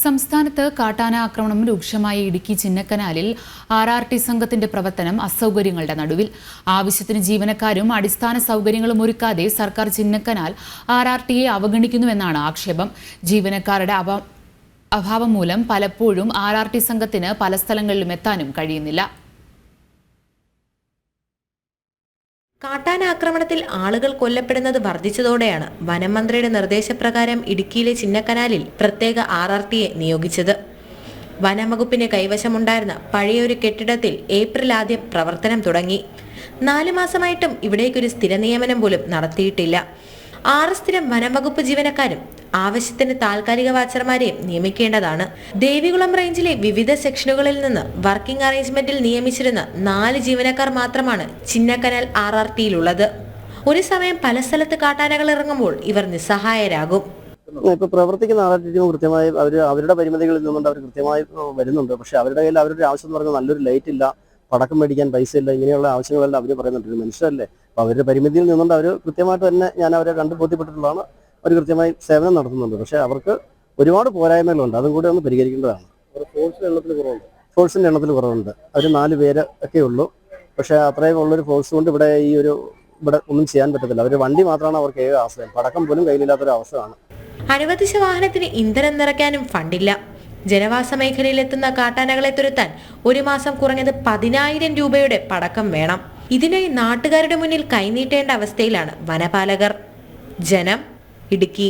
സംസ്ഥാനത്ത് കാട്ടാന ആക്രമണം രൂക്ഷമായ ഇടുക്കി ചിന്നക്കനാലിൽ RRT സംഘത്തിന്റെ പ്രവർത്തനം അസൗകര്യങ്ങളുടെ നടുവിൽ. ആവശ്യത്തിന് ജീവനക്കാരും അടിസ്ഥാന സൗകര്യങ്ങളും ഒരുക്കാതെ സർക്കാർ ചിന്നക്കനാൽ RRTയെ അവഗണിക്കുന്നുവെന്നാണ് ആക്ഷേപം. ജീവനക്കാരുടെ അഭാവം മൂലം പലപ്പോഴും RRT സംഘത്തിന് പല സ്ഥലങ്ങളിലും എത്താനും കഴിയുന്നില്ല. കാട്ടാന ആക്രമണത്തിൽ ആളുകൾ കൊല്ലപ്പെടുന്നത് വർദ്ധിച്ചതോടെയാണ് വനം മന്ത്രിയുടെ നിർദ്ദേശപ്രകാരം ഇടുക്കിയിലെ ചിന്നക്കനാലിൽ പ്രത്യേക RRTയെ നിയോഗിച്ചത്. വനംവകുപ്പിന് കൈവശമുണ്ടായിരുന്ന പഴയൊരു കെട്ടിടത്തിൽ ഏപ്രിൽ ആദ്യം പ്രവർത്തനം തുടങ്ങി. 4 മാസമായിട്ടും ഇവിടേക്കൊരു സ്ഥിര നിയമനം പോലും നടത്തിയിട്ടില്ല. 6 സ്ഥിരം വനംവകുപ്പ് ജീവനക്കാരും ആവശ്യത്തിന് താൽക്കാലിക വാച്ചർമാരെയും നിയമിക്കേണ്ടതാണ്. ദേവികുളം റേഞ്ചിലെ വിവിധ സെക്ഷനുകളിൽ നിന്ന് വർക്കിംഗ് അറേഞ്ച്മെന്റിൽ നിയമിച്ചിരുന്ന 4 ജീവനക്കാർ മാത്രമാണ് ചിന്നക്കനാൽ RRTയിലുള്ളത്. ഒരു സമയം പല സ്ഥലത്ത് കാട്ടാനകൾ ഇറങ്ങുമ്പോൾ ഇവർ നിസ്സഹായരാകും. ഇപ്പൊ പ്രവർത്തിക്കുന്ന RRT കൃത്യമായി അവരുടെ പരിമിതികളിൽ നിന്നുകൊണ്ട് അവർ കൃത്യമായി വരുന്നുണ്ട്. പക്ഷെ അവരുടെ കയ്യിൽ അവരുടെ ആവശ്യം എന്ന് പറഞ്ഞാൽ നല്ലൊരു ലൈറ്റ് ഇല്ല, പടക്കം മേടിക്കാൻ പൈസ ഇല്ല, ഇങ്ങനെയുള്ള ആവശ്യങ്ങളെല്ലാം അവർ പറയുന്നുണ്ട്. മനുഷ്യരല്ലേ, അപ്പോൾ അവരുടെ പരിമിതിയിൽ നിന്നുകൊണ്ട് അവർ കൃത്യമായിട്ട് തന്നെ ഞാൻ അവരെ കണ്ടു ബോധ്യപ്പെട്ടിട്ടുള്ളതാണ്. അവർ കൃത്യമായി സേവനം നടത്തുന്നുണ്ട്. പക്ഷേ അവർക്ക് ഒരുപാട് പോരായ്മകളുണ്ട്, അതും കൂടി ഒന്ന് പരിഹരിക്കേണ്ടതാണ്. ഫോഴ്സിന്റെ എണ്ണത്തിൽ കുറവുണ്ട്. അവർ 4 പേര് ഒക്കെ ഉള്ളൂ. പക്ഷേ അത്രയും ഉള്ളൊരു ഫോഴ്സ് കൊണ്ട് ഇവിടെ ഒന്നും ചെയ്യാൻ പറ്റത്തില്ല. അവർ വണ്ടി മാത്രമാണ് അവർക്ക് ഏക ആശ്രയം. പടക്കം പോലും കയ്യിലില്ലാത്തൊരു അവസ്ഥയാണ്. അനുവദിച്ച വാഹനത്തിന് ഇന്ധനം നിറയ്ക്കാനും ഫണ്ടില്ല. ജനവാസ മേഖലയിലെത്തുന്ന കാട്ടാനകളെ തുരത്താൻ ഒരു മാസം കുറഞ്ഞത് 10,000 രൂപയുടെ പടക്കം വേണം. ഇതിനായി നാട്ടുകാരുടെ മുന്നിൽ കൈനീട്ടേണ്ട അവസ്ഥയിലാണ് വനപാലകർ. ജനം, ഇടുക്കി.